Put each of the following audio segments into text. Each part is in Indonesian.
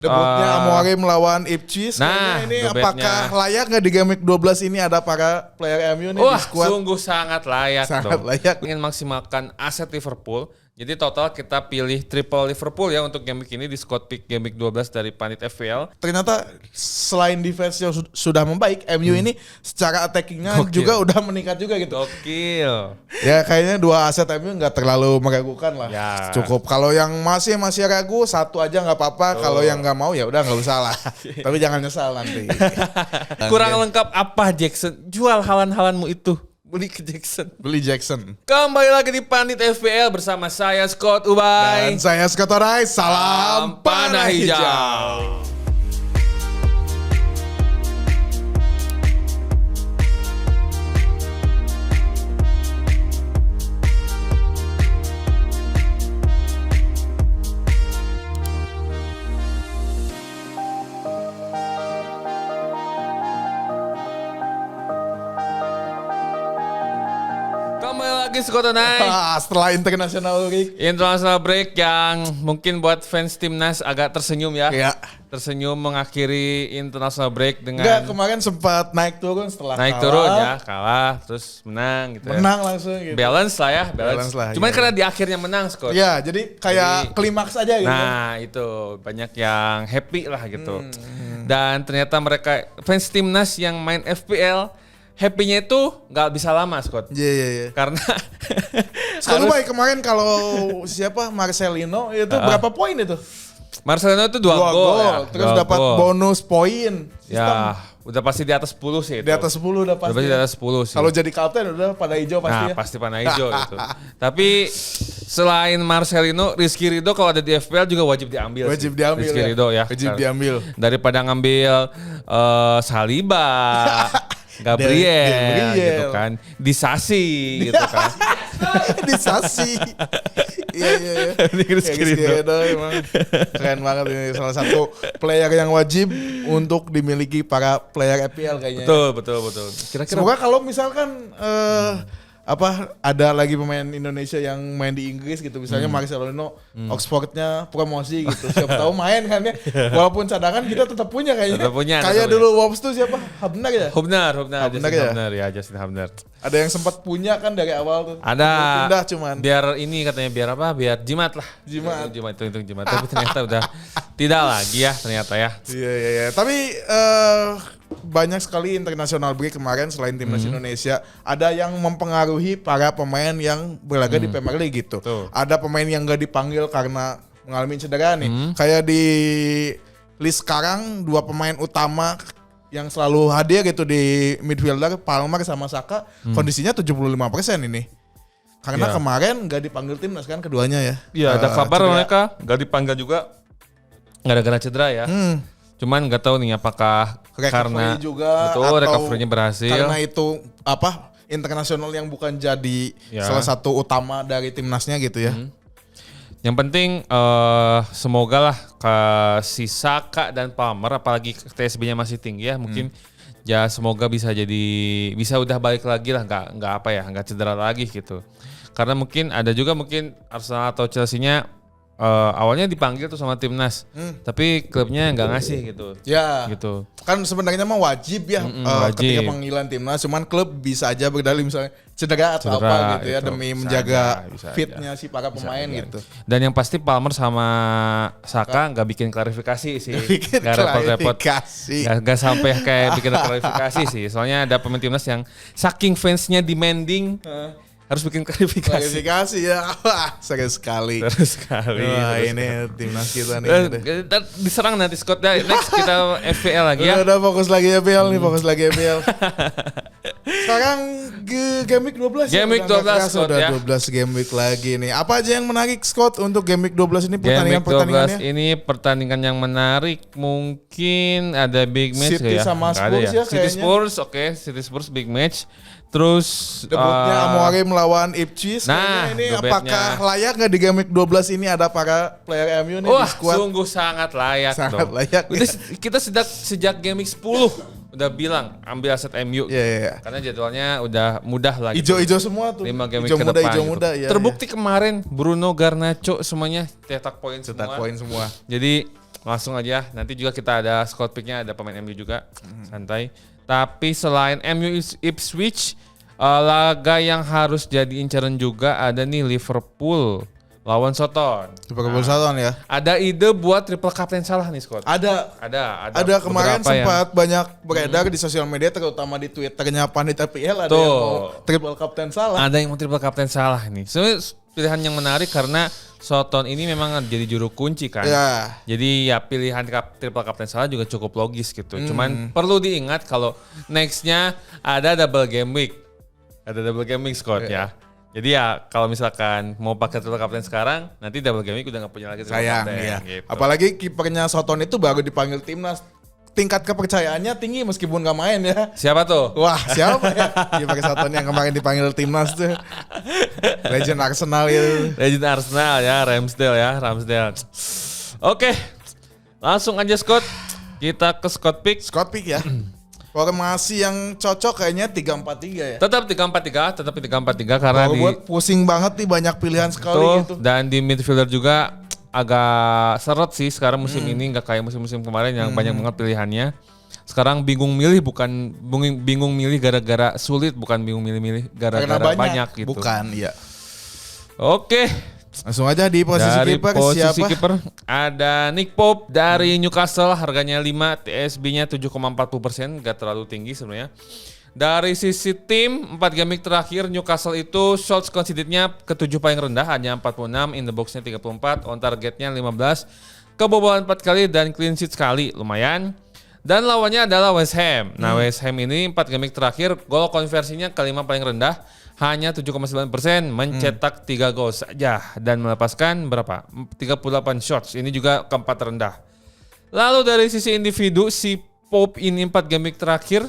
Debutnya Amorim melawan Ipswich. Nah, ini debutnya. apakah layak nggak di Game Week 12 ini ada para player MU nih di Wah, squad? sungguh sangat layak Sangat dong. layak. Ingin maksimalkan aset Liverpool. Jadi total kita pilih triple Liverpool ya untuk game week ini di squad pick game week 12 dari Panit FPL. Ternyata selain defense yang sudah membaik, MU ini secara attackingnya Gokil. juga udah meningkat juga gitu. Gokil. Ya kayaknya dua aset MU nggak terlalu meragukan lah. Ya. Cukup. Kalau yang masih ragu satu aja nggak apa-apa. Kalau yang nggak mau ya udah nggak usah lah. Tapi jangan nyesal nanti. Kurang lengkap apa Jackson? Jual halan-halanmu itu. Beli ke Jackson. Beli Jackson. Kembali lagi di Panit FPL bersama saya Scott Ubay. Dan saya Scott Orai. Salam panah hijau. Kembali lagi Scott Onai. Setelah internasional week. International break yang mungkin buat fans timnas agak tersenyum ya. Ya. Tersenyum mengakhiri international break dengan Enggak, kemarin sempat naik turun setelah naik kalah. turun ya, kalah terus menang gitu Menang langsung ya. gitu. Balance lah ya, Balance lah, Cuman iya. karena di akhirnya menang Scott. Ya, jadi kayak Jadi- klimaks aja gitu. Nah itu banyak yang happy lah gitu. Dan ternyata mereka fans timnas yang main FPL happy-nya itu nggak bisa lama Scott. Iya. Karena Sekarang harus- baik kemarin kalau siapa Marcelino itu berapa poin itu? Marcelino itu 2 2 gol ya. Terus 2 dapat gol. bonus poin. Ya, udah pasti di atas 10 sih itu. Di atas 10 udah Udah pasti. pasti di atas 10 sih. Kalau jadi kapten udah pada hijau pasti Nah, ya. pasti panah hijau itu. Tapi selain Marcelino, Rizky Ridho kalau ada di FPL juga wajib diambil. Wajib sih. diambil Rizky ya. Ridho ya. Wajib diambil. Daripada ngambil Saliba, Gabriel gitu kan. Disasi gitu kan. Disasi. Iya. Ini Rizky Ridho. Emang keren banget ini, salah satu player yang wajib untuk dimiliki para player FPL kayaknya. Betul. Kira-kira Semoga kalau misalkan ada lagi pemain Indonesia yang main di Inggris gitu, misalnya Marcelino, Oxfordnya promosi gitu, siapa tahu main kan ya, walaupun cadangan kita tetap punya kayaknya. Tetap punya, Kayak tetap dulu Wolves tuh siapa? Habnar ya? Hubner, Hubner ya? Justin Hubner. Ada yang sempat punya kan dari awal tuh. Ada Pindah cuman. biar ini katanya biar apa? Biar jimat lah. Jimat. Itu jimat. Tapi ternyata udah tidak lagi ya ternyata ya. Iya. Tapi banyak sekali international break kemarin selain timnas Indonesia. Ada yang mempengaruhi para pemain yang berlaga di Premier League gitu. Betul. Ada pemain yang gak dipanggil karena mengalami cedera nih. Kayak di list sekarang 2 pemain utama yang selalu hadir gitu di midfielder, Palmer sama Saka, kondisinya 75% ini. Karena Ya. kemarin gak dipanggil timnas kan keduanya ya. Iya, ada kabar cedera. mereka nggak dipanggil juga gara-gara cedera ya. Cuman nggak tahu nih apakah Recovery karena juga betul atau recovery-nya berhasil. karena itu internasional yang bukan jadi Ya. salah satu utama dari timnasnya gitu ya. Yang penting semoga lah ke si Saka dan Palmer apalagi TSB-nya masih tinggi ya mungkin ya semoga bisa udah balik lagi lah nggak cedera lagi gitu. Karena mungkin ada juga mungkin Arsenal atau Chelsea-nya awalnya dipanggil tuh sama timnas tapi klubnya nggak ngasih gitu. Ya. Gitu. Kan sebenarnya mah wajib ya wajib. ketika panggilan timnas, cuman klub bisa aja berdalih misalnya cedera atau Cedera, apa gitu ya itu. demi Bisa menjaga aja, bisa fitnya si para pemain aja. gitu. Dan yang pasti Palmer sama Saka nggak bikin klarifikasi sih. Bikin Nggak repot-repot. klarifikasi. Gak sampai kayak bikin klarifikasi sih. Soalnya ada pemain timnas yang saking fansnya demanding harus bikin klarifikasi. Klarifikasi ya. Wah, seru sekali. Terus sekali. Wah, terus ini timnas kita nih. sekali. Diserang nanti Scott. Next kita FPL lagi ya. Udah fokus lagi FPL nih, fokus lagi FPL. Sekarang game week 12 Game week 12, Scott, udah ya. 12 game week lagi nih. Apa aja yang menarik Scott untuk game week 12 ini Game week 12 pertandingannya? ini pertandingan yang menarik. Mungkin ada big match City nggak ya? sama Nggak ada Spurs ya City kayaknya. Spurs, oke. City Spurs big match. Terus Debutnya Amorim melawan Ipswich. Nah, Kayaknya ini debutnya. apakah layak nggak di game week 12 ini ada para player MU nih di wah, squad? sungguh sangat layak Sangat dong. layak, Udah, ya. kita sejak game week 10 udah bilang ambil aset MU. Iya. Karena jadwalnya udah mudah lah gitu. Ijo-ijo semua tuh. 5 game week Ijo ke muda, depan. ijo gitu. muda ya. Terbukti kemarin Bruno Garnacho semuanya cetak poin Cetak semua. poin semua. Jadi langsung aja. Nanti juga kita ada squad picknya, ada pemain MU juga, santai. Tapi selain MU Ipswich, laga yang harus jadi incaran juga ada nih Liverpool lawan Soton. Liverpool Soton ya. Ada ide buat triple captain Salah nih Scott? Ada kemarin sempat banyak beredar di sosial media, terutama di Twitternya Panitia PL, ada yang mau triple captain Salah. Ada yang mau triple captain Salah nih. Sebenarnya pilihan yang menarik karena Soton ini memang jadi juru kunci kan. Ya. Jadi ya pilihan triple captain Salah juga cukup logis gitu. Cuman perlu diingat kalau nextnya ada double game week. Ada double game week Scott ya. Jadi ya kalau misalkan mau pakai triple captain sekarang, nanti double game week udah gak punya lagi triple captain. Sayang, iya. Gitu. Apalagi kipernya Soton itu baru dipanggil timnas. Tingkat kepercayaannya tinggi meskipun gak main ya. Siapa tuh? Wah, siapa ya? Kiper Soton yang kemarin dipanggil timnas tuh. Legend Arsenal itu. Legend Arsenal ya, Ramsdale. Oke, langsung aja Scott. Kita ke Scott pick. Scott pick ya. Formasi yang cocok kayaknya 3-4-3 ya. Tetap 3-4-3 karena buat pusing banget nih, banyak pilihan sekali gitu. Dan di midfielder juga agak seret sih sekarang musim ini, nggak kayak musim-musim kemarin yang banyak banget pilihannya. Sekarang bingung milih gara-gara sulit, bukan bingung milih gara-gara banyak gitu. Bukan, iya. Oke. Langsung aja di posisi kiper siapa? Posisi kiper ada Nick Pope dari Newcastle, harganya 5, TSB-nya 7,40%, gak terlalu tinggi sebenarnya. Dari sisi tim 4 game terakhir Newcastle itu shots conceded-nya ke-7 paling rendah, hanya 46, in the box-nya 34, on target-nya 15, kebobolan 4 kali dan clean sheet sekali, lumayan. Dan lawannya adalah West Ham. Nah, West Ham ini 4 game terakhir gol konversinya ke-5 paling rendah, hanya 7,9%, mencetak 3 gol saja dan melepaskan berapa? 38 shots. Ini juga keempat rendah. Lalu dari sisi individu, si Pope ini 4 game terakhir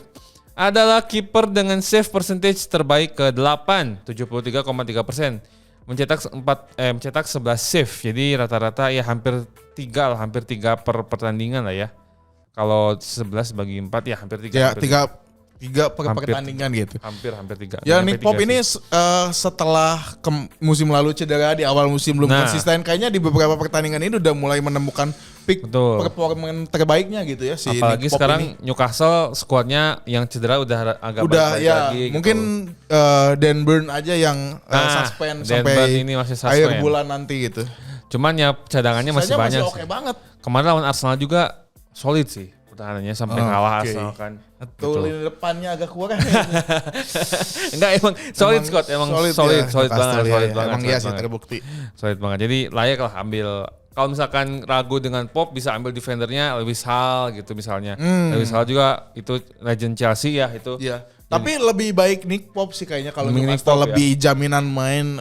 adalah kiper dengan save percentage terbaik ke-8, 73,3%. Mencetak 11 save. Jadi rata-rata ya hampir 3 per pertandingan lah ya. Kalau 11 bagi 4 ya hampir 3. Ya, 3 per pertandingan gitu. Hampir 3. Ya, Nick Pope ini setelah musim lalu cedera, di awal musim belum konsisten, kayaknya di beberapa pertandingan ini udah mulai menemukan peak performa terbaiknya gitu ya si apalagi Nick Pope sekarang ini. Newcastle skuadnya yang cedera udah agak balik ya, lagi gitu. Mungkin Dan Burn aja yang suspend sampai ini masih akhir bulan nanti gitu. Cuman ya cadangannya masih banyak. Masih oke banget. Kemarin lawan Arsenal juga solid sih pertahanannya sampai kalah Arsenal kan. Betul, lini depannya agak kurang. Enggak, emang solid Scott, emang solid banget. Emang iya sih terbukti. Solid banget. Jadi layak lah ambil. Kalau misalkan ragu dengan Pop, bisa ambil defendernya Lewis Hall gitu misalnya. Lewis Hall juga itu legend Chelsea ya itu. Iya. Tapi lebih baik Nick Pope sih kayaknya kalau Newcastle lebih jaminan main.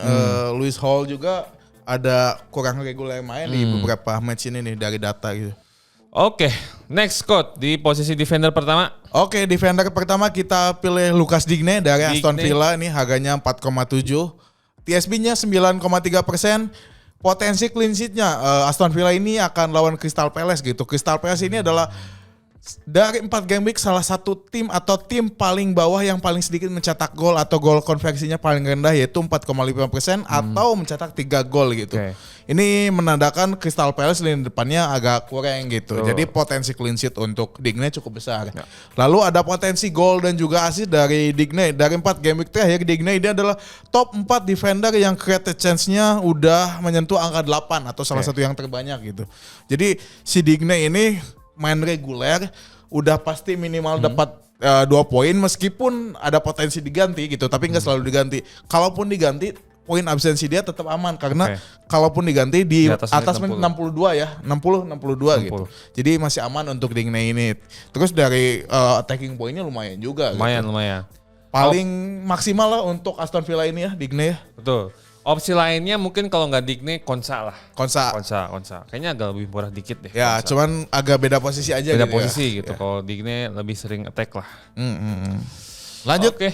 Lewis Hall juga ada kurang reguler main di beberapa match ini nih dari data gitu. Oke, next Scott di posisi defender pertama. Oke, defender pertama kita pilih Lucas Digne dari Aston Villa, ini harganya 4,7. TSB-nya 9,3%. Potensi clean sheet-nya Aston Villa ini akan lawan Crystal Palace gitu. Crystal Palace ini adalah dari 4 game week salah satu tim atau tim paling bawah yang paling sedikit mencetak gol atau gol konversinya paling rendah, yaitu 4,5% atau mencetak 3 gol gitu. Ini menandakan Crystal Palace lini depannya agak kurang gitu. Jadi potensi clean sheet untuk Digne cukup besar. Lalu ada potensi gol dan juga assist dari Digne. Dari 4 game week terakhir, Digne ini adalah top 4 defender yang created chance-nya udah menyentuh angka 8 atau salah satu yang terbanyak gitu. Jadi si Digne ini main reguler udah pasti minimal dapat 2 poin meskipun ada potensi diganti gitu, tapi nggak selalu diganti. Kalaupun diganti, poin absensi dia tetap aman karena kalaupun diganti di atas 62 ya, 60-62 gitu. Jadi masih aman untuk Digne ini. Terus dari attacking poinnya lumayan juga. Lumayan. Paling maksimal lah untuk Aston Villa ini ya, Digne ya. Betul. Opsi lainnya mungkin kalau nggak Digne, Konsa lah. Konsa. Kayaknya agak lebih murah dikit deh. Ya, Konsa. cuman agak beda posisi aja. Beda posisi gitu. Kalau Digne lebih sering attack lah. Lanjut. Oke.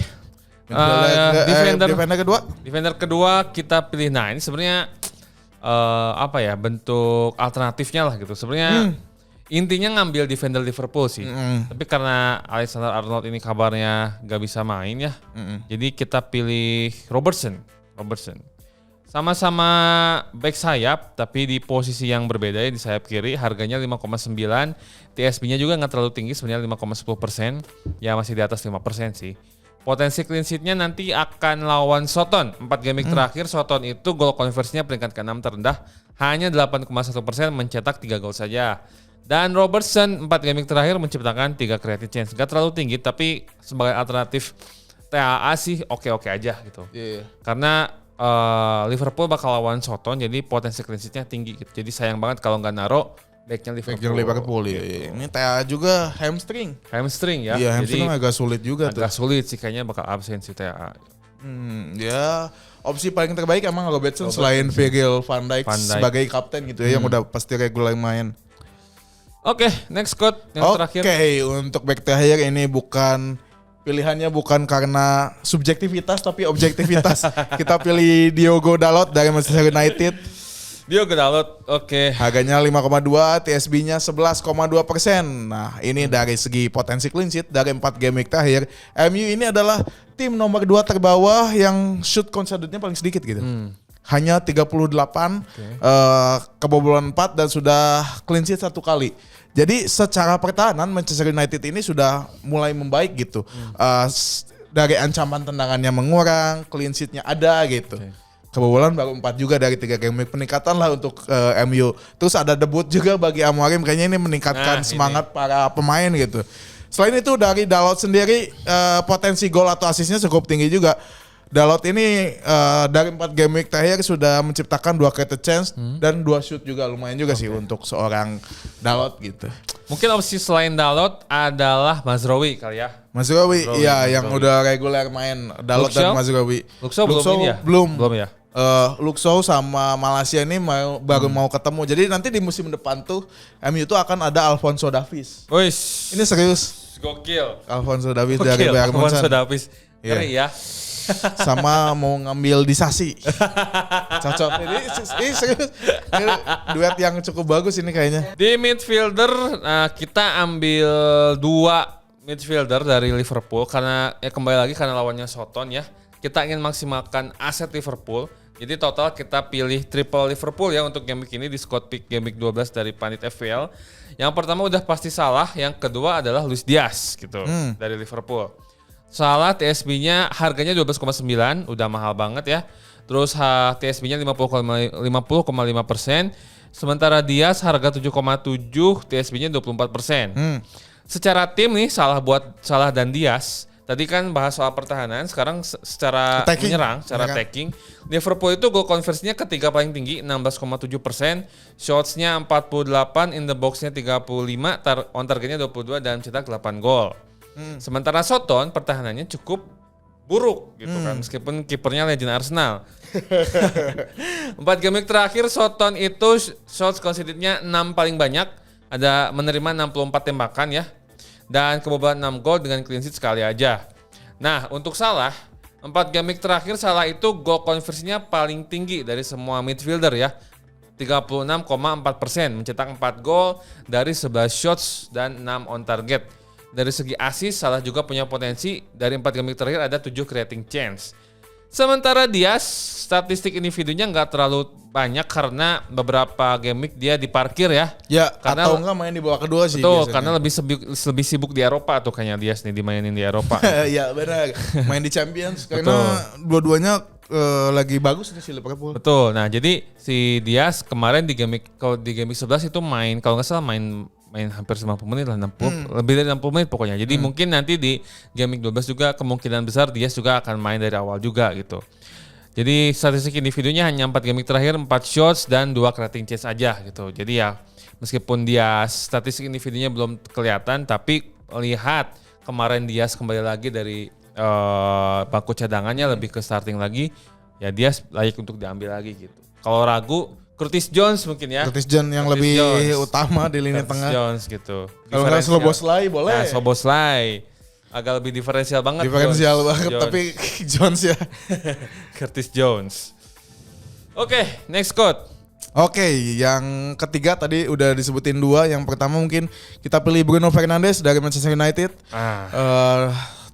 Defender kedua kita pilih. Nah ini sebenarnya bentuk alternatifnya lah gitu. Sebenarnya intinya ngambil defender Liverpool sih. Tapi karena Alexander Arnold ini kabarnya gak bisa main ya. Jadi kita pilih Robertson. Sama-sama back sayap, tapi di posisi yang berbeda ya, di sayap kiri harganya 5,9, TSB-nya juga nggak terlalu tinggi sebenarnya 5,10%, ya masih di atas 5% sih. Potensi clean sheet-nya nanti akan lawan Soton. 4 game terakhir Soton itu gol konversinya peringkat ke-6 terendah, hanya 8,1% mencetak 3 gol saja. Dan Robertson 4 game terakhir menciptakan 3 creative chance. Gak terlalu tinggi tapi sebagai alternatif TAA sih oke-oke aja gitu. Karena Liverpool bakal lawan Soton jadi potensi clean sheet-nya tinggi gitu. Jadi sayang banget kalau nggak naro backnya Liverpool. Gitu. Ini TAA juga hamstring. Hamstring ya. Iya, hamstring agak sulit juga agak sulit sih kayaknya bakal absen si TAA. Ya opsi paling terbaik emang Robertson selain Virgil van Dijk sebagai kapten gitu ya yang udah pasti regular main. Oke, next quote yang terakhir. Oke, untuk back terakhir ini pilihannya bukan karena subjektivitas tapi objektivitas. Kita pilih Diogo Dalot dari Manchester United. Diogo Dalot, oke. Harganya 5,2, TSB-nya 11,2%. Nah, ini dari segi potensi clean sheet dari 4 game week terakhir, MU ini adalah tim nomor 2 terbawah yang shoot conceded-nya paling sedikit gitu. Hanya 38, kebobolan 4 dan sudah clean sheet 1 kali. Jadi secara pertahanan Manchester United ini sudah mulai membaik gitu. Dari ancaman tendangannya mengurang, clean sheet-nya ada gitu. Kebobolan baru 4 juga dari 3 game week. Peningkatan lah untuk MU. Terus ada debut juga bagi Amorim, kayaknya ini meningkatkan semangat para pemain gitu. Selain itu dari Dalot sendiri potensi gol atau asisnya cukup tinggi juga. Dalot ini dari 4 game week terakhir sudah menciptakan 2 creative chance dan 2 shoot juga, lumayan juga sih untuk seorang Dalot gitu. Mungkin opsi selain Dalot adalah Mazraoui kali ya. Mazraoui yang udah reguler main. Dalot dan Mazraoui. Luxo belum ya. Luxo sama Malaysia ini baru mau ketemu. Jadi nanti di musim depan tuh MU tuh akan ada Alphonso Davies. Wih, ini serius. Gokil. Alphonso Davies dari Bayern Munchen. Alphonso Davies. Keren ya. Sama mau ngambil Disasi. Cocok. Ini serius. Ini duet yang cukup bagus ini kayaknya. Di midfielder kita ambil 2 midfielder dari Liverpool karena kembali lagi karena lawannya Soton ya. Kita ingin maksimalkan aset Liverpool. Jadi total kita pilih triple Liverpool ya untuk game week ini di squad pick game week 12 dari Panit FPL. Yang pertama udah pasti Salah, yang kedua adalah Luis Diaz gitu dari Liverpool. Salah TSB-nya harganya 12,9, udah mahal banget ya. Terus TSB-nya 50,5%. Sementara Diaz harga 7,7, TSB-nya 24%. Secara tim nih Salah dan Diaz. Tadi kan bahas soal pertahanan, sekarang secara menyerang, secara attacking. Liverpool itu goal conversinya ketiga paling tinggi 16,7%, shots-nya 48, in the box-nya 35, on targetnya 22 dan cetak 8 gol. Sementara Soton pertahanannya cukup buruk gitu kan, meskipun kipernya legend Arsenal. 4 game terakhir Soton itu shots conceded-nya 6 paling banyak, ada menerima 64 tembakan ya. Dan kebobolan 6 gol dengan clean sheet sekali aja. Nah, untuk Salah, 4 game terakhir Salah itu gol konversinya paling tinggi dari semua midfielder ya. 36,4%, mencetak 4 gol dari 11 shots dan 6 on target. Dari segi assist, Salah juga punya potensi. Dari 4 game terakhir ada 7 creating chance. Sementara Diaz, statistik individunya nggak terlalu banyak karena beberapa game week dia diparkir ya. Ya, karena, atau nggak main di bawah kedua sih. Betul, karena lebih sibuk di Eropa tuh kayaknya Diaz nih dimainin di Eropa. Iya benar, main di Champions karena dua-duanya lagi bagus nih si Liverpool. Betul, nah jadi si Diaz kemarin di game week 11 itu main, kalau nggak salah main hampir 90 menit lah, 60, lebih dari 60 menit pokoknya. Jadi mungkin nanti di game week 12 juga kemungkinan besar Diaz juga akan main dari awal juga gitu. Jadi statistik individunya hanya 4 game week terakhir, 4 shots dan 2 creating chance aja gitu. Jadi ya meskipun Diaz statistik individunya belum kelihatan, tapi lihat kemarin Diaz kembali lagi dari bangku cadangannya lebih ke starting lagi, ya Diaz layak untuk diambil lagi gitu. Kalau ragu Curtis Jones mungkin ya. Curtis Jones yang lebih utama di lini tengah. Jones gitu. Kalau nggak Szoboszlai boleh. Nah, Szoboszlai agak lebih diferensial banget. Diferensial banget, Jones. Tapi Jones ya. Curtis Jones. Oke, next quote. Oke, yang ketiga tadi udah disebutin 2. Yang pertama mungkin kita pilih Bruno Fernandes dari Manchester United.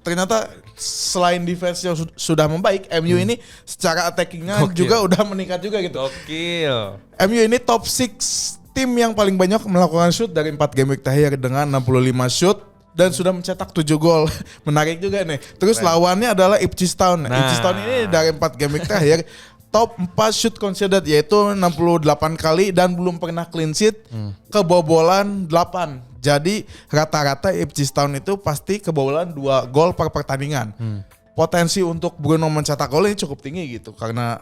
ternyata selain defense-nya sudah membaik, MU ini secara attackingnya Gokil. juga udah meningkat juga gitu. Gokil. MU ini top 6 tim yang paling banyak melakukan shoot dari 4 game week terakhir dengan 65 shoot dan sudah mencetak 7 gol. Menarik juga nih. Terus lawannya adalah Ipswich Town. Ipswich Town ini dari 4 game week terakhir top 4 shoot conceded yaitu 68 kali dan belum pernah clean sheet, kebobolan 8. Jadi rata-rata Ipswich Town itu pasti kebobolan 2 gol per pertandingan. Potensi untuk Bruno mencetak gol ini cukup tinggi gitu karena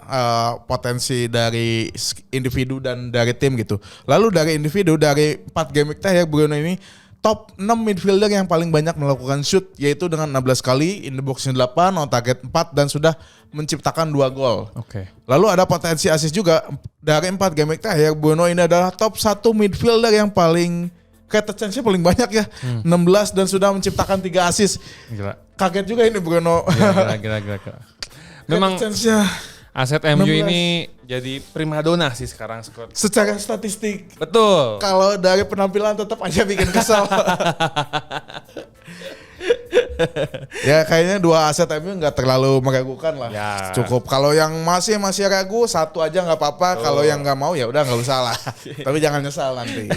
potensi dari individu dan dari tim gitu. Lalu dari individu dari 4 game week terakhir Bruno ini top 6 midfielder yang paling banyak melakukan shoot yaitu dengan 16 kali, in the box-nya 8, on target 4 dan sudah menciptakan 2 gol. Oke. Lalu ada potensi assist juga dari 4 game week terakhir Bruno ini adalah top 1 midfielder yang paling created chance-nya paling banyak ya. 16 dan sudah menciptakan 3 assist. Gila. Kaget juga ini Bruno. Gila. Memang Created chance-nya aset MU 16. ini jadi primadona sih sekarang, Scott. secara statistik Betul. kalau dari penampilan tetap aja bikin kesal. Ya kayaknya 2 aset MU nggak terlalu meragukan lah. Ya. Cukup. Kalau yang masih ragu 1 aja nggak apa-apa. Kalau yang nggak mau ya udah nggak usah lah. Tapi jangan nyesal nanti.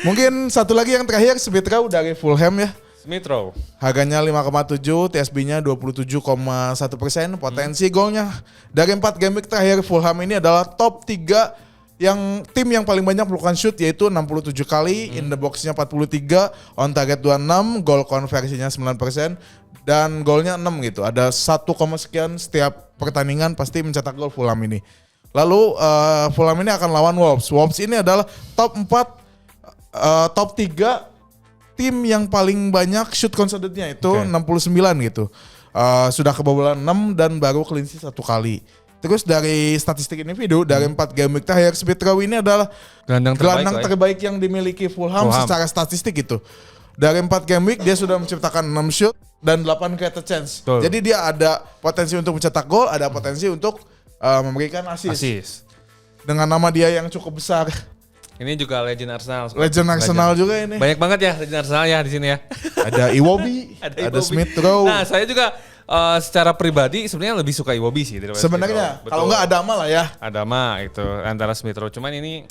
Mungkin satu lagi yang terakhir Smith Rowe dari Fulham ya. Smith Rowe. Harganya 5,7, TSB-nya 27,1%. Potensi golnya dari 4 game week terakhir Fulham ini adalah top 3 yang tim yang paling banyak melakukan shoot yaitu 67 kali, in the box-nya 43, on target 26, gol konversinya 9% dan golnya 6 gitu. Ada 1, sekian setiap pertandingan pasti mencetak gol Fulham ini. Lalu Fulham ini akan lawan Wolves. Wolves ini adalah top 4 top 3 tim yang paling banyak shoot conceded-nya itu 69 gitu. Sudah kebobolan 6 dan baru clean sheet 1 kali. Terus dari statistik individu dari 4 game week terakhir Smith Rowe ini adalah gelandang terbaik yang dimiliki Fulham secara statistik gitu. Dari 4 game week dia sudah menciptakan 6 shoot dan 8 created chance. Betul. Jadi dia ada potensi untuk mencetak gol, ada potensi untuk memberikan assist. Dengan nama dia yang cukup besar. Ini juga legend Arsenal. Legend Arsenal juga ini. Banyak banget ya legend Arsenal ya di sini ya. Ada Iwobi, ada Smith Rowe. Nah, saya juga secara pribadi sebenarnya lebih suka Iwobi sih daripada Sebenarnya Smith Rowe. kalau nggak Adama lah ya. Adama itu antara Smith Rowe. Cuman ini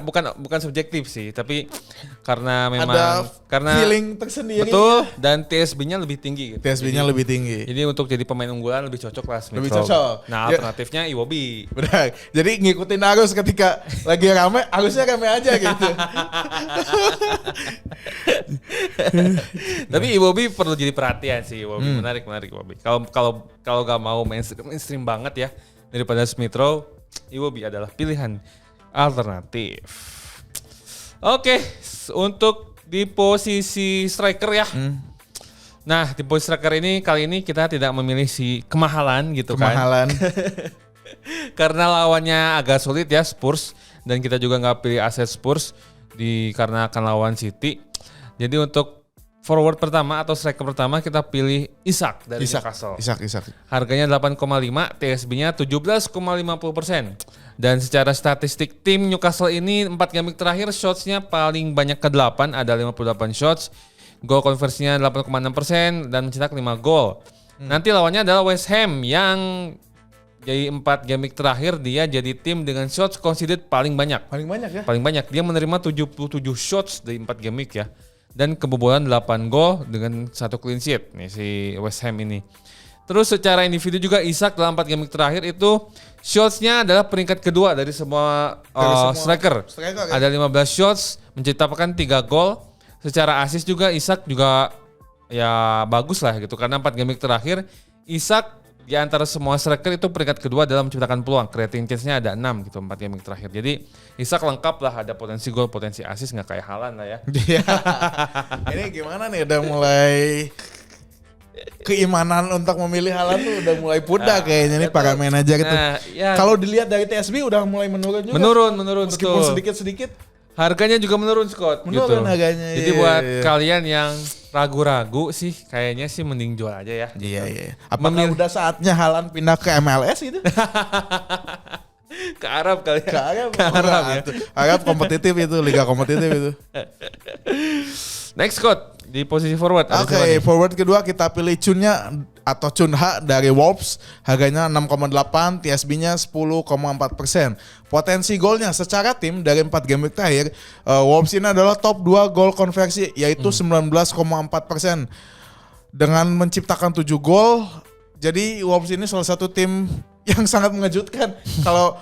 bukan subjektif sih, tapi karena memang Ada karena feeling tersendiri. betul dan TSB-nya lebih tinggi gitu. TSB-nya lebih tinggi. Jadi untuk jadi pemain unggulan lebih cocok lah Smith Lebih Rowe. cocok. Nah, Ya. alternatifnya Iwobi. Benar. Jadi ngikutin arus ketika lagi rame, arusnya rame aja gitu. Tapi Iwobi perlu jadi perhatian sih, Iwobi menarik Iwobi. Kalau gak mau mainstream banget ya daripada Smith Rowe, Iwobi adalah pilihan alternatif. Oke, untuk di posisi striker ya. Nah, di posisi striker ini kali ini kita tidak memilih si kemahalan gitu Kemahalan. kan. Karena lawannya agak sulit ya Spurs dan kita juga nggak pilih aset Spurs karena akan lawan City. Jadi untuk forward pertama atau striker pertama kita pilih Isak dari Newcastle. Isak. Harganya 8,5, TSB-nya 17,50%. Dan secara statistik tim Newcastle ini 4 game terakhir shots-nya paling banyak ke-8, ada 58 shots. Goal konversinya 8,6% dan mencetak 5 gol. Nanti lawannya adalah West Ham yang jadi 4 game terakhir dia jadi tim dengan shots conceded paling banyak. Paling banyak ya. Paling banyak. Dia menerima 77 shots dari 4 game week ya. Dan kebobolan 8 gol dengan 1 clean sheet nih si West Ham ini. Terus secara individu juga Isak dalam 4 game terakhir itu shots-nya adalah peringkat kedua dari semua striker. Ya? Ada 15 shots, menciptakan 3 gol. Secara assist juga Isak juga ya bagus lah gitu. Karena 4 game terakhir Isak di antara semua striker itu peringkat kedua dalam menciptakan peluang. Creating chance-nya ada 6 gitu 4 game terakhir. Jadi Isak lengkap lah, ada potensi gol, potensi assist, nggak kayak Haaland lah ya. Iya. Ini gimana nih udah mulai keimanan untuk memilih Haaland tuh udah mulai pudar kayaknya nih para manajer gitu. Nah, ya, Kalau dilihat dari TSB udah mulai menurun juga. menurun Meskipun betul. sedikit-sedikit Harganya juga menurun Scott. menurun gitu. harganya. Jadi iya, buat iya. kalian yang ragu-ragu sih kayaknya sih mending jual aja ya. Iya. Apakah udah saatnya Haaland pindah ke MLS gitu? Ke Arab kali ya. Ke Arab, ya. Arab kompetitif itu, liga kompetitif itu. Next Scott, di posisi forward. Ada Oke, siapa nih? forward kedua kita pilih Chunnya atau Chunha dari Wolves. Harganya 6,8, TSB-nya 10,4%. Potensi golnya secara tim dari 4 game week terakhir, Wolves ini adalah top 2 gol konversi, yaitu 19,4%. Dengan menciptakan 7 gol, jadi Wolves ini salah satu tim yang sangat mengejutkan. Kalau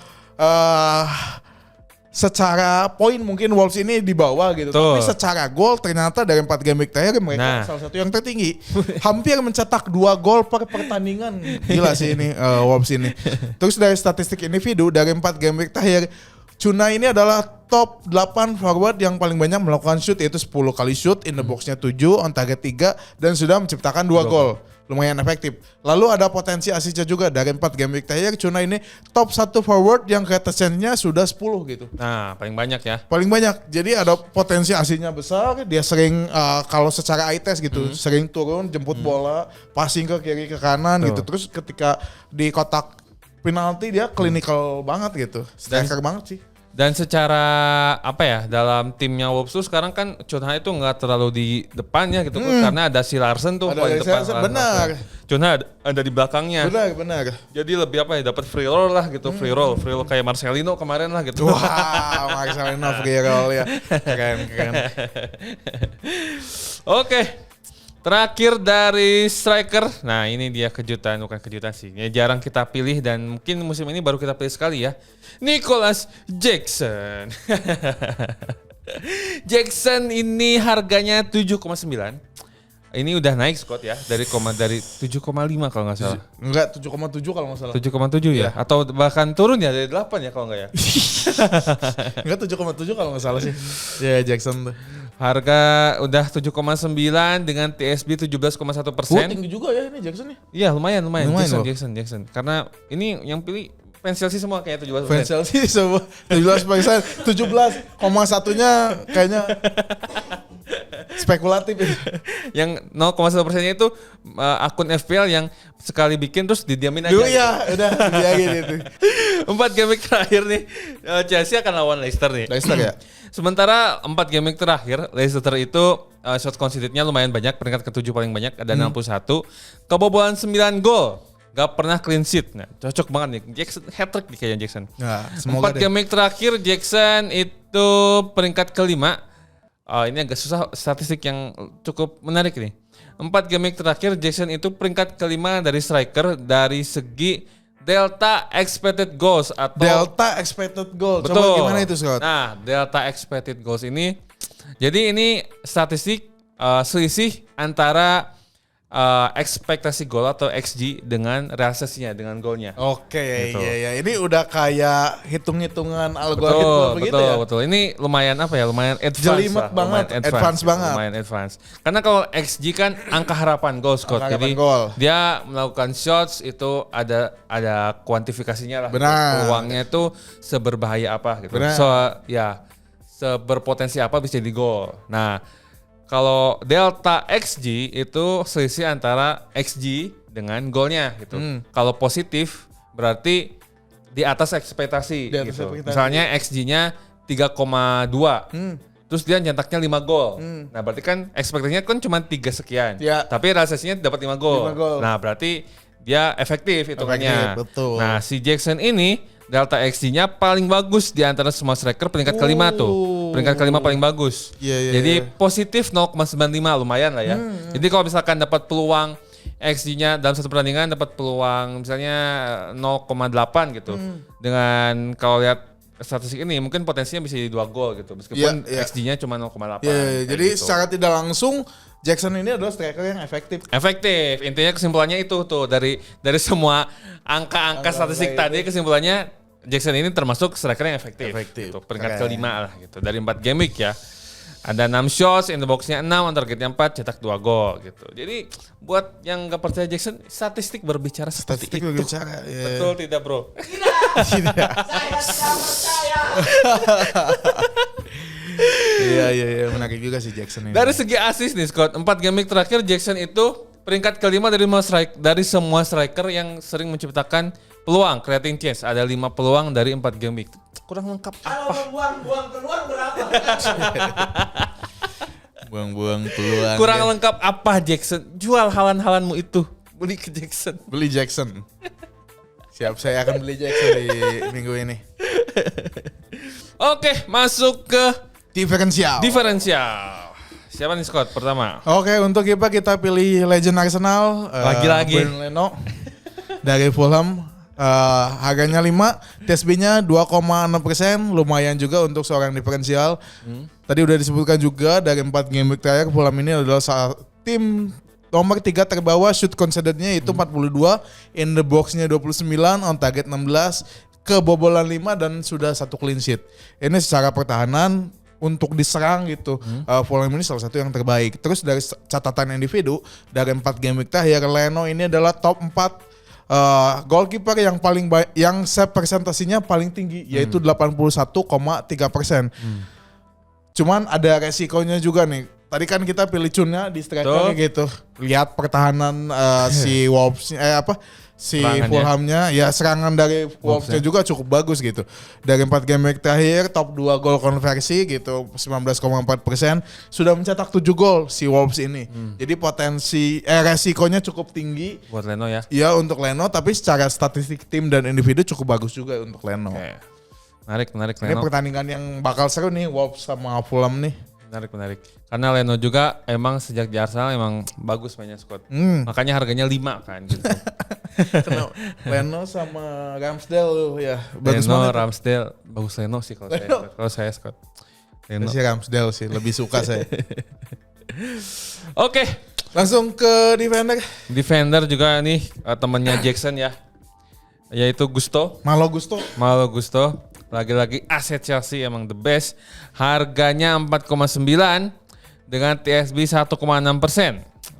secara poin mungkin Wolves ini di bawah gitu. Tuh. Tapi secara gol ternyata dari 4 game week terakhir mereka Nah. salah satu yang tertinggi. Hampir mencetak 2 gol per pertandingan. Gila sih ini Wolves ini. Terus dari statistik individu dari 4 game week terakhir, Cuna ini adalah top 8 forward yang paling banyak melakukan shoot, yaitu 10 kali shoot, in the box-nya 7, on target 3, dan sudah menciptakan 2 gol. Lumayan efektif. Lalu ada potensi asisnya juga dari 4 game week terakhir, Cuna ini top 1 forward yang kreatifnya sudah 10 gitu. Nah, paling banyak ya. Paling banyak. Jadi ada potensi asisnya besar, dia sering kalau secara eye test gitu, sering turun, jemput bola, passing ke kiri ke kanan gitu. Terus ketika di kotak penalti dia clinical banget gitu. Striker banget sih. Dan secara apa ya, dalam timnya Wolves tuh sekarang kan Chunha itu nggak terlalu di depannya gitu karena ada si Larsen tuh Ada paling si depan. Larsen, benar. Chunha ada di belakangnya. Benar. Jadi lebih apa ya, dapat free roll lah gitu, free roll kayak Marcelino kemarin lah gitu. Wah, Marcelino free roll ya. Keren. Oke. Terakhir dari striker. Nah, ini dia kejutan, bukan kejutan sih. Ya, jarang kita pilih dan mungkin musim ini baru kita pilih sekali ya. Nicholas Jackson. Jackson ini harganya 7,9. Ini udah naik Scott ya dari 7,5 kalau nggak salah. Enggak, 7,7 kalau nggak salah. 7,7 ya? Atau bahkan turun ya dari 8 ya kalau nggak ya? Enggak, 7,7 kalau nggak salah sih. Ya, Jackson tuh. Harga udah 7,9 dengan TSB 17,1%. Tinggi juga ya ini Jackson nih. Iya lumayan loh. Jackson. Karena ini yang pilih fans Chelsea semua kayak 17%. Fans Chelsea semua 17%, 17,1-nya kayaknya spekulatif itu. Yang 0,1%-nya itu akun FPL yang sekali bikin terus didiamin aja. Dulu ya, udah dibiarin itu. 4 game week terakhir nih Chelsea akan lawan Leicester nih. Leicester ya? Sementara 4 game week terakhir Leicester itu shot conceded-nya lumayan banyak, peringkat ke-7 paling banyak ada 61. Kebobolan 9 gol. Gak pernah clean sheet. Nah, cocok banget nih. Jackson hat-trick nih kayaknya Jackson. Nah, semoga 4 game week terakhir Jackson itu peringkat ke-5. Ini agak susah, statistik yang cukup menarik nih. 4 game week terakhir Jackson itu peringkat ke-5 dari striker dari segi delta expected goals atau Delta expected goal. betul. Coba gimana itu, Scott? Nah, delta expected goals ini, jadi ini statistik selisih antara ekspektasi gol atau XG dengan realisasinya, dengan golnya. Oke, Gitu. iya. Ini udah kayak hitung-hitungan algoritma begitu ya. Betul. Ini lumayan apa ya? Lumayan advance. Jelimet lah, banget, lumayan advance banget. Lumayan advance. Karena kalau XG kan angka harapan gol, Scott. Angka harapan Jadi gol. dia melakukan shots itu ada kuantifikasinya lah. Benar. Peluangnya itu seberbahaya apa gitu. Benar. So ya seberpotensi apa bisa jadi gol. Nah, kalau delta XG itu selisih antara XG dengan golnya gitu. Kalau positif berarti di atas ekspektasi Di atas gitu. ekspektasi. Misalnya XG-nya 3,2. Terus dia nyetaknya 5 gol. Nah, berarti kan ekspektasinya kan cuma 3 sekian. Ya. Tapi realisasinya dapat 5 gol. 5 gol. Nah, berarti dia efektif hitungannya. Efektif, betul. Nah, si Jackson ini delta XG-nya paling bagus di antara semua striker peringkat kelima tuh. Peringkat kelima paling bagus. Iya, Jadi positif 0,95 lumayan lah ya. Jadi kalau misalkan dapat peluang XG-nya dalam satu pertandingan dapat peluang misalnya 0,8 gitu. Dengan kalau lihat statistik ini mungkin potensinya bisa jadi 2 gol gitu. Meskipun Iya. XG-nya cuma 0,8. Iya, kayak jadi gitu. secara tidak langsung Jackson ini adalah striker yang efektif. Efektif. Intinya kesimpulannya itu tuh dari semua angka-angka statistik tadi kesimpulannya Jackson ini termasuk striker yang efektif. Gitu. Peringkat Keren. kelima lah gitu. Dari 4 game week ya. Ada 6 shots, in the box-nya 6, on targetnya 4, cetak 2 gol gitu. Jadi buat yang gak percaya Jackson, statistik berbicara seperti Statistik itu. berbicara. Ya. Betul tidak bro? Saya tidak percaya. Iya, menarik juga sih Jackson ini. Dari segi assist nih Scott, 4 game week terakhir Jackson itu peringkat kelima dari semua striker yang sering menciptakan peluang, creating chance. Ada 5 peluang dari 4 game week. Kurang lengkap Kalau apa? buang keluar berapa? Buang-buang peluang. Kurang ya. lengkap apa Jackson? Jual halan-halanmu itu. Beli ke Jackson. Beli Jackson. Siap, saya akan beli Jackson di minggu ini. Oke, masuk ke Diferensial. Siapa nih Scott pertama? Oke, untuk kita pilih legend Arsenal. Lagi-lagi. Bernd Leno dari Fulham. Harganya 5, TSB-nya 2,6%, lumayan juga untuk seorang diferensial. Tadi udah disebutkan juga dari 4 game week terakhir Fulham ini adalah tim nomor 3 terbawah, shoot conceded-nya itu 42, in the box-nya 29, on target 16, kebobolan 5 dan sudah 1 clean sheet. Ini secara pertahanan untuk diserang gitu. Fulham ini salah satu yang terbaik. Terus dari catatan individu dari 4 game week terakhir Leno ini adalah top 4 goalkeeper yang paling yang save persentasinya paling tinggi yaitu 81,3%. Cuman ada resikonya juga nih. Tadi kan kita pilih Cunnya di striker gitu. Lihat pertahanan si Wolves Fulhamnya ya serangan dari Wolves-nya juga cukup bagus gitu. Dari 4 game week terakhir top 2 gol konversi gitu 19,4%, sudah mencetak 7 gol si Wolves ini. Jadi resikonya cukup tinggi Buat Leno ya. ya untuk Leno, tapi secara statistik tim dan individu cukup bagus juga untuk Leno. Menarik Ini Leno. pertandingan yang bakal seru nih Wolves sama Fulham nih. Menarik. Karena Leno juga emang sejak di Arsenal emang bagus mainnya Scott. Makanya harganya 5 kan gitu. Kena Leno sama Ramsdale ya. Bagus Leno, banget. Ramsdale, bagus Leno sih kalau saya Scott. Leno. Si Ramsdale sih lebih suka saya. Oke, Langsung ke defender. defender juga nih temannya Jackson ya. Yaitu Malo Gusto. Malo Gusto. Lagi-lagi aset Chelsea emang the best. Harganya 4,9 dengan TSB 1,6%.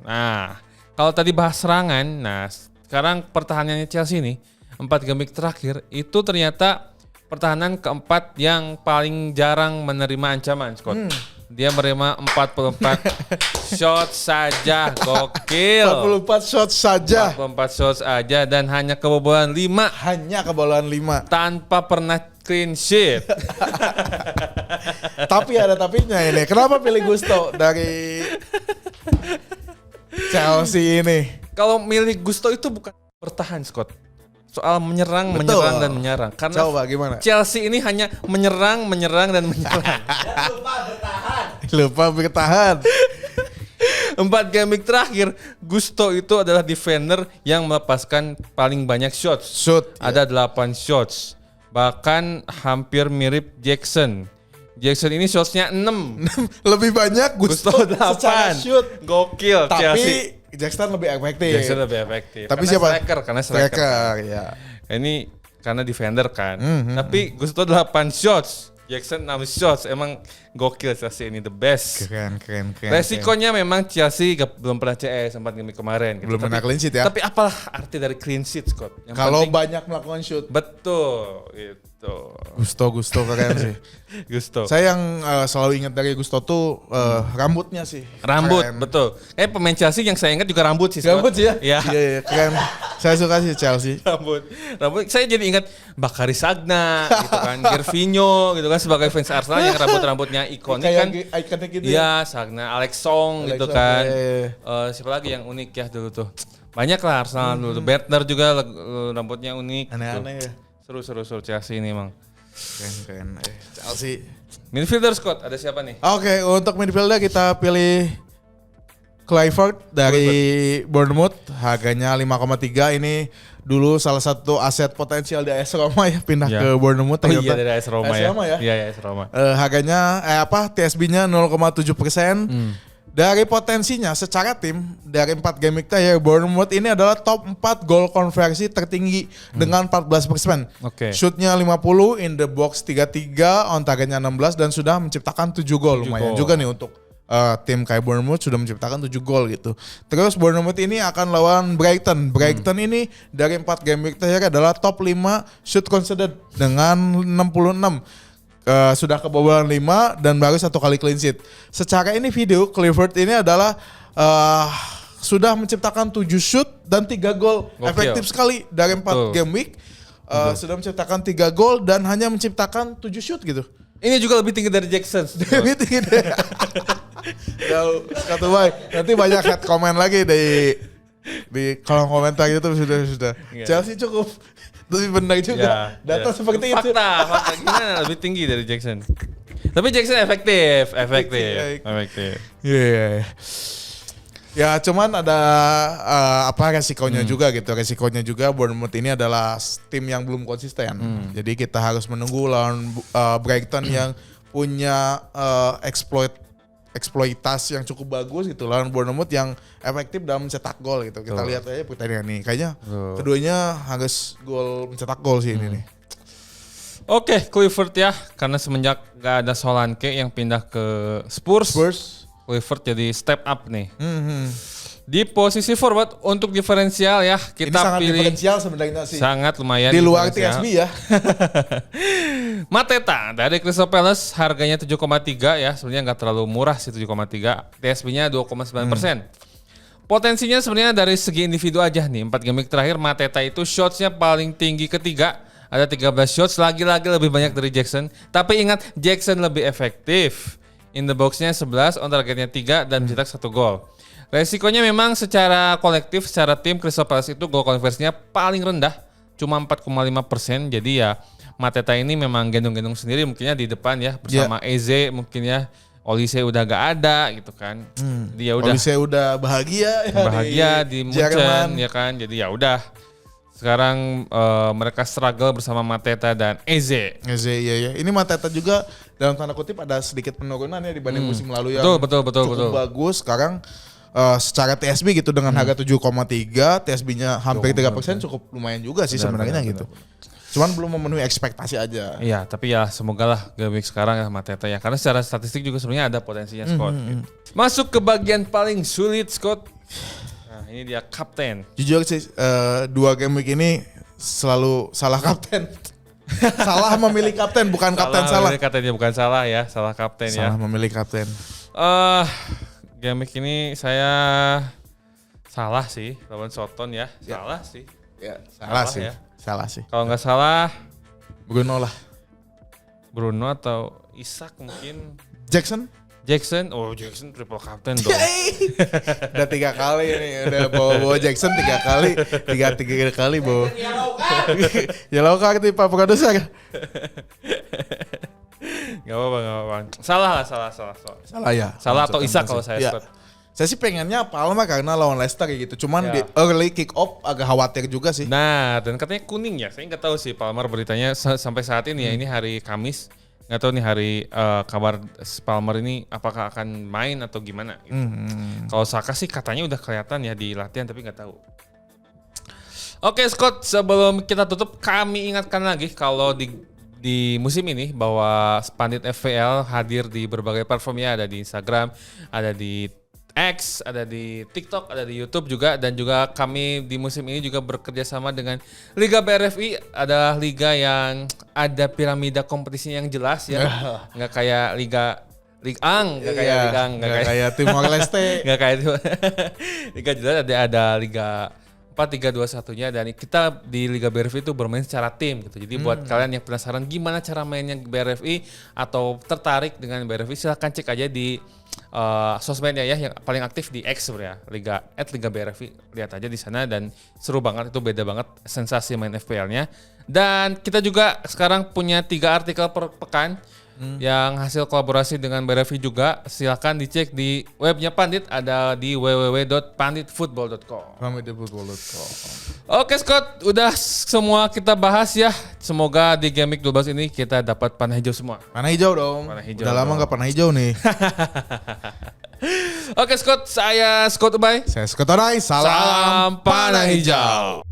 Nah, kalau tadi bahas serangan, nah sekarang pertahanannya Chelsea nih 4 game week terakhir itu ternyata pertahanan keempat yang paling jarang menerima ancaman, Scott. Dia menerima 44 shot saja, gokil. 44 shot saja. 44 shots aja dan hanya kebobolan 5 Hanya kebobolan 5. tanpa pernah clean sheet. Tapi ada tapinya ini. Kenapa pilih Gusto dari Chelsea ini? Kalau milih Gusto itu bukan bertahan, Scott. Soal menyerang dan menyerang. Karena Coba gimana? Chelsea ini hanya menyerang dan menyerang. Lupa bertahan. 4 game week terakhir, Gusto itu adalah defender yang melepaskan paling banyak shots. Ada 8 shots. Bahkan hampir mirip Jackson. Jackson ini shotsnya 6. Lebih banyak Gusto 8 secara shoot. Gokil. Tapi Chelsea. Jackson lebih efektif. Jackson lebih efektif. Tapi karena siapa? Karena striker. Ya. Ini karena defender kan. Tapi Gusto 8 shots. Jackson 6 shots. Emang gokil Chelsea ini the best. Keren. Resikonya memang Chelsea belum pernah CS 4 game kemarin. Gitu. Belum pernah clean sheet ya. Tapi apalah arti dari clean sheet, Scott? Yang Kalau penting- banyak melakukan shoot. Betul. Gitu. Gusto keren sih. Gusto. Saya yang selalu ingat dari Gusto tuh rambutnya sih. Rambut, Keren. betul. Pemain Chelsea yang saya ingat juga rambut sih, Scott. Rambut sih ya? Iya. Iya, keren. Saya suka sih Chelsea. Rambut. Saya jadi ingat Bakary Sagna gitu kan, Gervinho gitu kan sebagai fans Arsenal yang rambutnya ikonik kan. Ikonik gitu Iya, Sagna, Alex Song gitu Alex Song, kan. iya. Siapa lagi yang unik ya dulu tuh? Banyak lah Arsenal dulu. Bertner juga rambutnya unik. Aneh-aneh gitu. ya. Seru Chelsea ini emang. Keren. Chelsea. Midfielder, Scott, ada siapa nih? Oke, untuk midfielder kita pilih Clifford dari Bournemouth. Harganya 5,3. Ini dulu salah satu aset potensial di AS Roma ya, pindah Ya. ke Bournemouth. Oh iya, dari AS Roma ya. ya. Iya, AS Roma. Harganya TSB-nya 0,7%. Dari potensinya secara tim dari 4 game week terakhir Bournemouth ini adalah top 4 gol konversi tertinggi dengan 14%. Oke. Shootnya 50, in the box 33, on targetnya 16 dan sudah menciptakan 7 gol. Lumayan gol. juga nih untuk tim kayak Bournemouth sudah menciptakan 7 gol gitu. Terus Bournemouth ini akan lawan Brighton. Brighton ini dari 4 game week terakhir adalah top 5 shoot conceded dengan 66. Sudah kebobolan 5 dan baru 1 kali clean sheet. Secara individu Clifford ini adalah sudah menciptakan 7 shoot dan 3 gol. Gokil. Efektif sekali dari 4 Betul. game week. Sudah menciptakan 3 gol dan hanya menciptakan 7 shoot gitu. Ini juga lebih tinggi dari Jackson. Lebih tinggi deh. Scott Ubay. Nanti banyak head comment lagi di kolom komentar itu sudah. Chelsea cukup. Tapi benar juga. Data seperti itu. Fakta gimana lebih tinggi dari Jackson. Tapi Jackson efektif. Iya. Ya cuman ada resikonya juga gitu. Resikonya juga Bournemouth ini adalah tim yang belum konsisten. Jadi kita harus menunggu lawan Brighton yang punya eksploitasi yang cukup bagus gitu. Lawan Bournemouth yang efektif dalam mencetak gol gitu. Kita lihat aja pertandingan ini. Kayaknya keduanya harus mencetak gol sih ini nih. Oke, Kluivert ya. Karena semenjak gak ada Solanke yang pindah ke Spurs. Kluivert jadi step up nih. Di posisi forward untuk diferensial ya kita ini sangat pilih diferensial sebenarnya sih. Sangat lumayan di luar TSB ya. Mateta dari Crystal Palace harganya 7,3 ya. Sebenarnya nggak terlalu murah sih 7,3. TSB-nya 2,9%. Potensinya sebenarnya dari segi individu aja nih. 4 game terakhir Mateta itu shots-nya paling tinggi ketiga. Ada 13 shots, lagi-lagi lebih banyak dari Jackson. Tapi ingat Jackson lebih efektif. In the box-nya 11, on targetnya 3 dan mencetak 1 gol. Resikonya memang secara kolektif, secara tim Crystal Palace itu gol konversinya paling rendah, cuma 4,5%. Jadi ya Mateta ini memang gendong-gendong sendiri mungkinnya di depan ya bersama Eze mungkin ya. Olise udah gak ada gitu kan. Dia udah Olise udah bahagia di Munchen ya kan. Jadi ya udah. Sekarang mereka struggle bersama Mateta dan Eze. Iya. Ini Mateta juga dalam tanda kutip ada sedikit penurunan ya dibanding musim lalu yang betul. cukup bagus. Sekarang secara TSB gitu dengan harga 7,3, TSB-nya hampir 3% cukup lumayan juga sih sebenarnya gitu. Cuman belum memenuhi ekspektasi aja. Iya, tapi ya semoga lah game week sekarang ya Mateta ya. Karena secara statistik juga sebenarnya ada potensinya Scott. Gitu. Masuk ke bagian paling sulit Scott. Nah ini dia kapten. Jujur sih 2 game week ini selalu salah kapten. Salah memilih kapten bukan kapten salah. Memilih kaptennya bukan salah ya, salah kapten ya. Salah memilih kapten. Game week ini saya salah sih lawan Soton ya. Salah sih. Ya, salah sih. Ya. Salah sih. Kalau nggak salah Bruno lah. Bruno atau Isak mungkin. Jackson Triple captain dong. Udah 3 kali nih, udah bawa Jackson 3 kali, 3 kali bawa. Yellow card nih Pak Produser. Gak apa-apa. Salah ya. Salah atau Isak kalau saya Scott. Saya sih pengennya Palma karena lawan Leicester kayak gitu. Cuman di early kick off agak khawatir juga sih. Nah, dan katanya kuning ya. Saya nggak tahu sih Palmer beritanya sampai saat ini ya. Ini hari Kamis. Nggak tahu nih hari kabar Palmer ini apakah akan main atau gimana gitu. Kalau Saka sih katanya udah kelihatan ya di latihan tapi nggak tahu. Oke Scott, sebelum kita tutup kami ingatkan lagi kalau di musim ini bahwa Pandit FPL hadir di berbagai platform ya, ada di Instagram, ada di X, ada di TikTok, ada di YouTube juga, dan juga kami di musim ini juga bekerja sama dengan Liga BRFI, adalah liga yang ada piramida kompetisinya yang jelas ya, nggak kayak Liga Ang, nggak kayak Timor Leste, nggak kayak itu. Liga jelas ada Liga 4-3-2-1-nya, dan kita di Liga BRFI itu bermain secara tim gitu. Jadi buat kalian yang penasaran gimana cara mainnya BRFI atau tertarik dengan BRFI, silahkan cek aja di sosmednya ya, yang paling aktif di X sebenarnya, Liga BRFI. Lihat aja di sana dan seru banget, itu beda banget sensasi main FPL-nya. Dan kita juga sekarang punya 3 artikel per pekan yang hasil kolaborasi dengan BRFI juga. Silahkan dicek di webnya Pandit, ada di www.panditfootball.com. Oke Scott, udah semua kita bahas ya. Semoga di Game Week 12 ini kita dapat panah hijau semua. Panah hijau dong. Udah lama gak panah hijau nih. Oke Scott, saya Scott Ubay. Saya Scott Onai. Salam panah hijau.